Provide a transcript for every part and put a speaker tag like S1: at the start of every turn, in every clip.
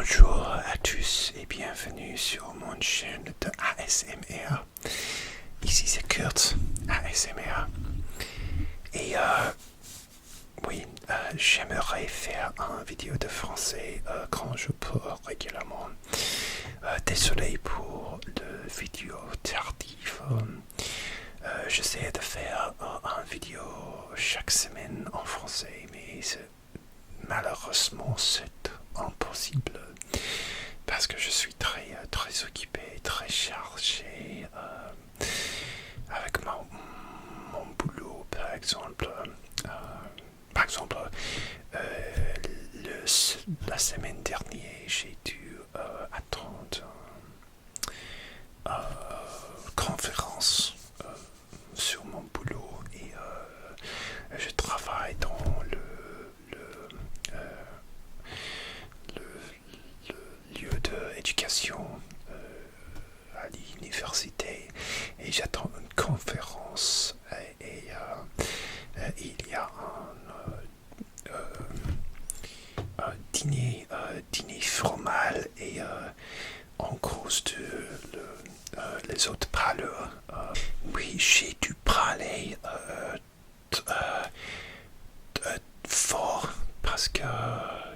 S1: Bonjour à tous et bienvenue sur mon chaîne de ASMR. Ici c'est Kurt, ASMR. Et j'aimerais faire une vidéo de français quand je peux régulièrement. Désolé pour le vidéo tardive. J'essaie de faire une vidéo chaque semaine en français, mais malheureusement c'est impossible parce que je suis très occupé, très chargé avec mon boulot par exemple. La semaine dernière j'ai dû attendre une conférence sur mon boulot et je travaille dans le lieu d'éducation à l'université et j'attends une conférence et il y a un dîner formal et en cause de les autres parleurs. Oui, j'ai dû parler fort parce que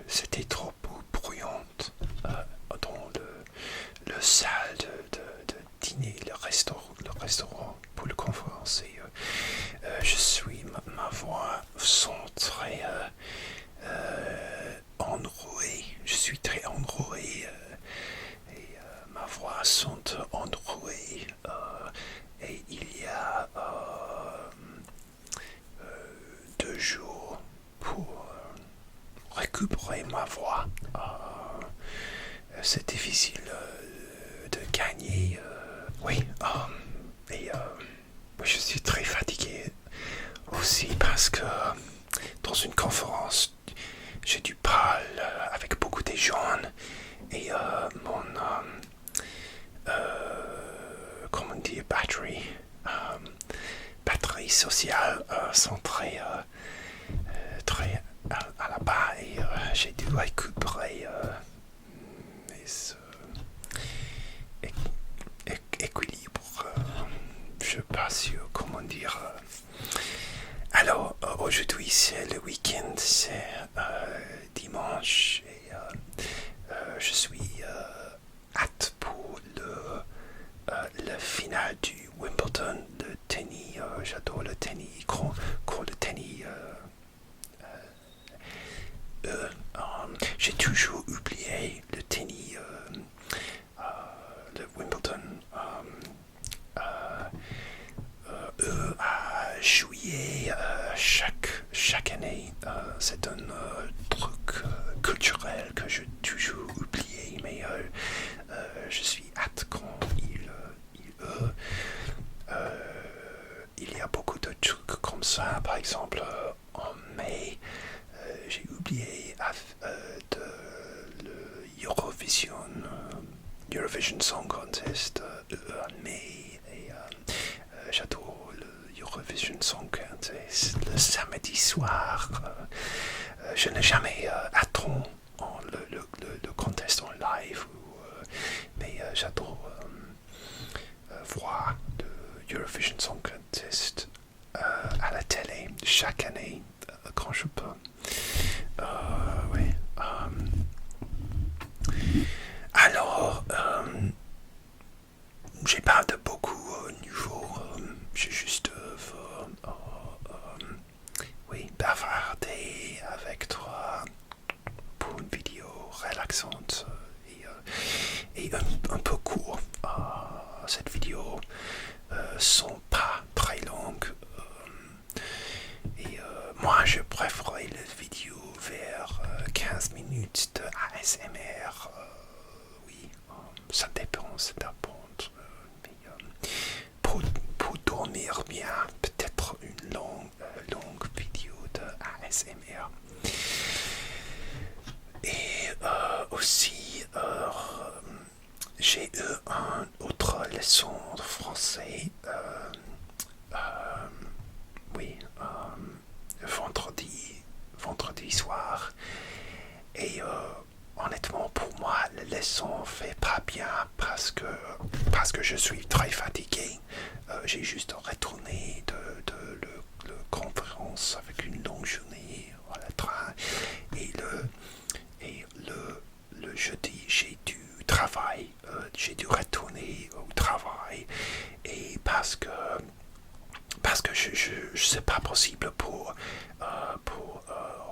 S1: c'était trop bruyant dans le salle de dîner, le restaurant pour la conférence. Et, ma voix sont très enrouée. Je suis très enroué et ma voix sont enrouées. Et il y a 2 jours pour récupérer ma voix. C'est difficile de gagner. Je suis très fatigué aussi parce que dans une conférence, j'ai dû parler avec beaucoup de gens et mon comment dire, batterie sociale sont très à la bas et j'ai dû récupérer mes équilibres. Je ne sais pas sûr comment dire. Alors aujourd'hui c'est le week-end, c'est dimanche et je suis hâte pour le final du Wimbledon, le tennis. J'adore le tennis, quand le tennis. J'ai toujours oublié le tennis, le Wimbledon. À juillet, chaque année, c'est un truc culturel que j'ai toujours oublié, mais je suis hâte quand il y a beaucoup de trucs comme ça. Par exemple, en mai, j'ai oublié le Eurovision Song Contest en mai et j'adore le Eurovision Song Contest le samedi soir. Je n'ai jamais attendu le contest en live, mais j'adore voir le Eurovision Song Contest à la télé chaque année quand je peux. Alors, j'ai pas de beaucoup nouveau. J'ai juste bavarder avec toi pour une vidéo relaxante et un peu court. Cette vidéo sont pas très longues et moi je préférerais les vidéos vers 15 minutes de ASMR. Ça dépend. Mais pour dormir bien, peut-être une longue vidéo de ASMR. Et aussi, j'ai eu une autre leçon de français. Vendredi soir. Et honnêtement, pour moi, la leçon fait pas bien parce que je suis très fatigué. J'ai juste retourné de la conférence avec une longue journée à la train et le jeudi j'ai dû travailler, j'ai dû retourner au travail et parce que je c'est pas possible pour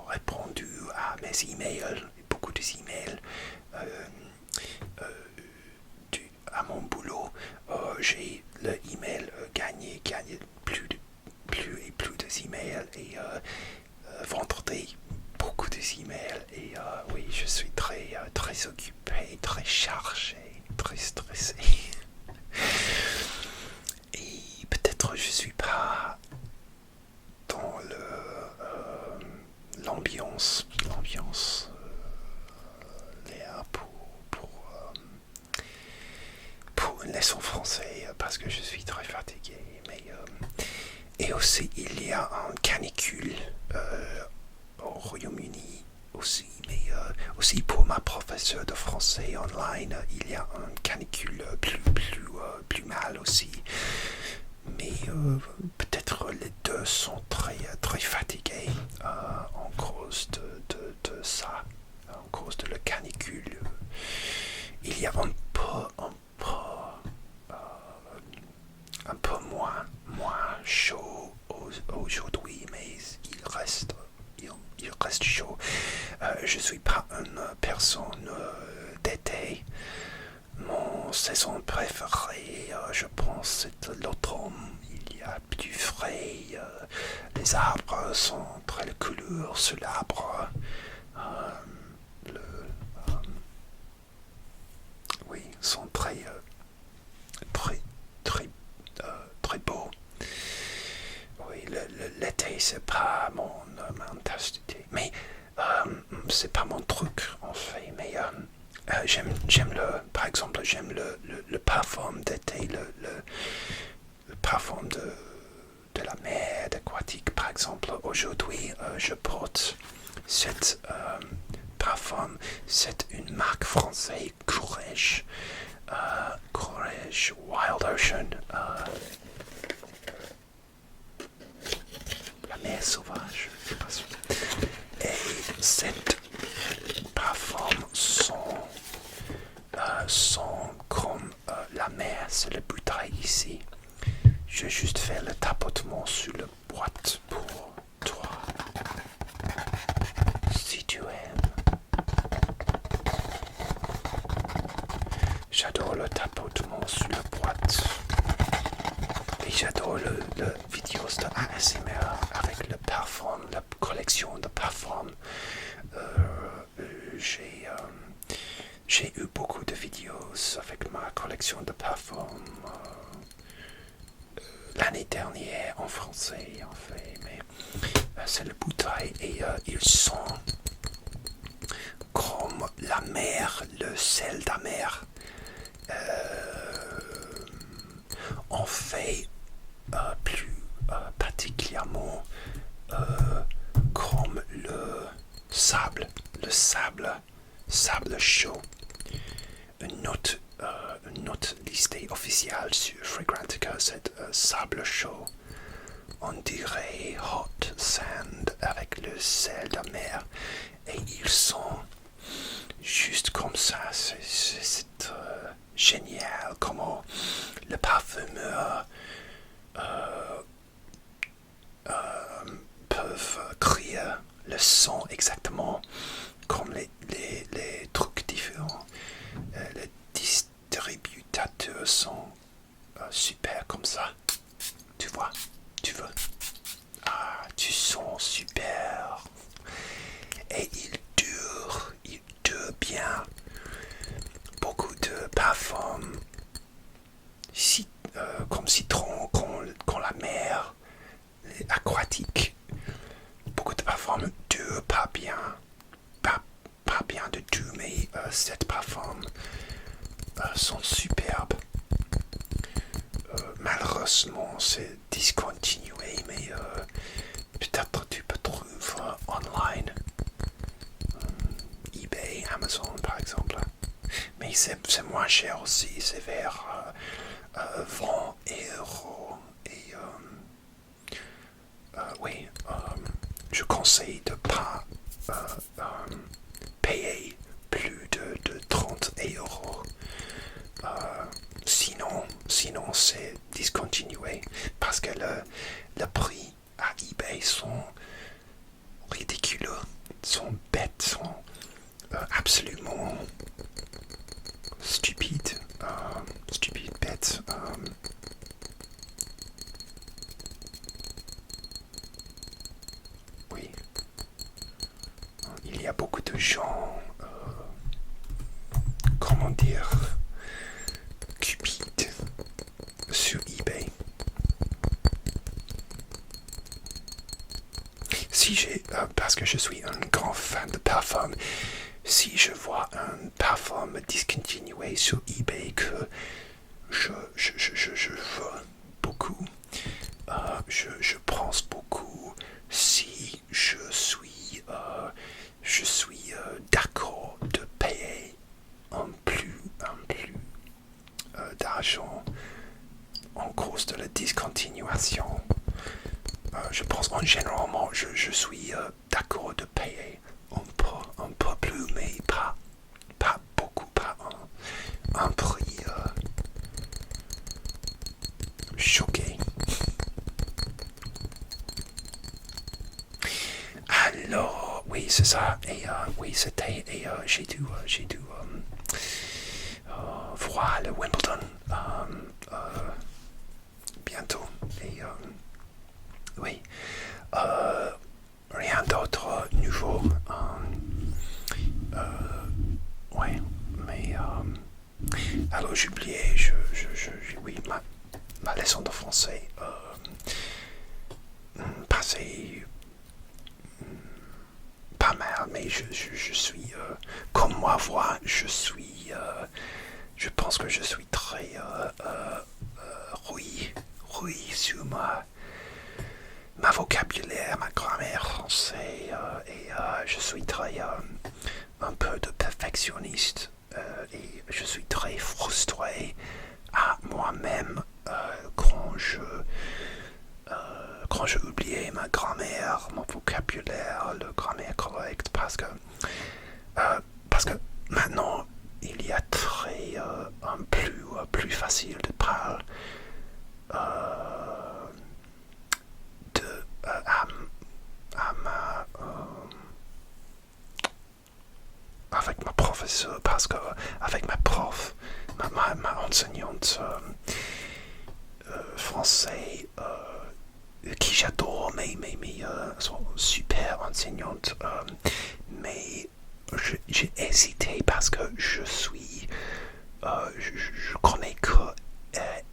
S1: répondre à mes emails, beaucoup de emails à mon boulot. J'ai le email gagné plus et plus de emails et vendredi beaucoup de emails et oui, je suis très occupé, très chargé, très stressé. Et peut-être je suis pas dans l'ambiance là pour une leçon français parce que je suis très fatigué. Et aussi il y a un canicule au Royaume-Uni aussi, mais aussi pour ma professeure de français online, il y a un canicule plus mal aussi. Mais peut-être les deux sont très fatigués en cause de ça, en cause de la canicule. Il y a un peu moins chaud aujourd'hui, mais il reste chaud. Je suis pas une personne d'été. Mon saison préférée, je pense, c'est l'automne. Il y a plus frais, les arbres sont très couleurs sur l'arbre. Oui, sont très beaux. Oui, l'été, c'est pas mon tasse de thé. Mais c'est pas mon truc, en fait. Mais j'aime par exemple, j'aime le parfum d'été, le parfum de la mer, aquatique. Par exemple, aujourd'hui, je porte cette parfum. C'est une marque française, Courage Wild Ocean. La mer sauvage, je sais pas sûr. Et cette parfum sont comme la mer, c'est le bouteille ici. Je juste fais le tapotement sur la boîte pour toi. Si tu aimes. J'adore le tapotement sur la boîte. Et j'adore le vidéo de ASMR avec le parfum, la collection de parfums. J'ai eu beaucoup de vidéos avec ma collection de parfums l'année dernière en français, en fait. Mais c'est le bouteille et ils sont comme la mer, le sel de mer. On fait plus particulièrement comme le sable chaud. Une note listée officielle sur Fragrantica, c'est sable chaud. On dirait hot sand avec le sel de mer. Et ils sont juste comme ça. C'est génial comment le parfumeur peuvent créer le son exactement comme les trucs différents. Les distributeurs sont super comme ça. Tu vois, tu veux. Ah, tu sens super. Et il dure bien. Beaucoup de parfums comme citron, comme la mer, aquatique. Beaucoup de parfums durent pas bien. Pas bien de tout, mais ces parfums sont superbes. Malheureusement, c'est discontinué, mais peut-être tu peux trouver online. eBay, Amazon par exemple. mais c'est moins cher aussi, c'est vers 20 euros. Et oui, je conseille de ne pas payer plus de 30 euros. Sinon c'est discontinué parce que le prix à eBay sont ridicules, sont bêtes, sont absolument stupides, bêtes. Oui, il y a beaucoup de gens, comment dire, cupides sur eBay. Si parce que je suis un grand fan de parfum, si je vois un parfum discontinué sur eBay que je veux beaucoup, je pense beaucoup si je suis d'accord de payer un plus d'argent en cause de la discontinuation. Je pense en généralement je suis d'accord de payer un peu plus, mais pas beaucoup, pas un prix choqué. Alors oui, c'est ça. Et oui, c'était, et j'ai dû voir le Wimbledon bientôt. Et oui, rien d'autre nouveau. Ouais, mais alors j'oubliais, oui, ma leçon de français passait pas mal, mais je suis comme moi voix, je pense que je suis très rouillé sur ma vocabulaire, ma grammaire français, et je suis très un peu de perfectionniste, et je suis très frustré à moi-même quand j'ai oublié ma grammaire, mon vocabulaire, le grammaire correct, parce que maintenant il y a très plus facile de parler avec ma professeure, parce que avec ma prof, ma enseignante français, qui j'adore, mais sont super enseignantes, mais j'ai hésité parce que je connais que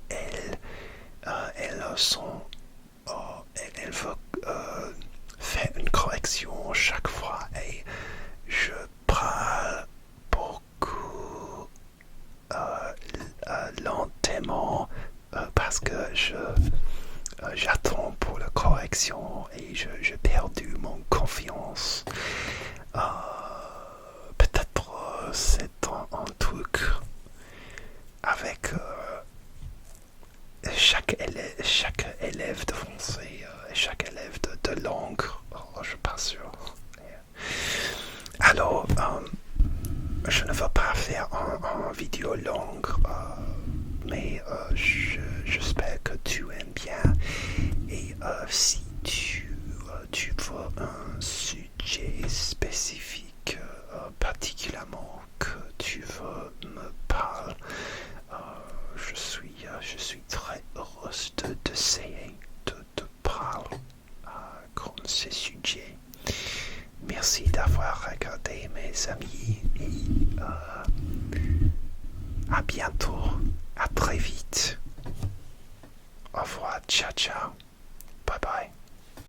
S1: elles sont, elles veulent faire une correction chaque fois, et je parle beaucoup lentement parce que j'attends pour la correction et j'ai perdu mon confiance. Peut-être c'est un truc avec chaque élève de français, chaque élève de langue, je suis pas sûr. Alors, je ne veux pas faire une vidéo longue, mais j'espère que tu aimes bien. Et si tu veux un sujet spécifique, particulièrement que tu veux me parler, je suis très heureuse d'essayer de parler comme ces sujets. Merci d'avoir regardé, mes amis, et à bientôt, à très vite. Au revoir, ciao ciao.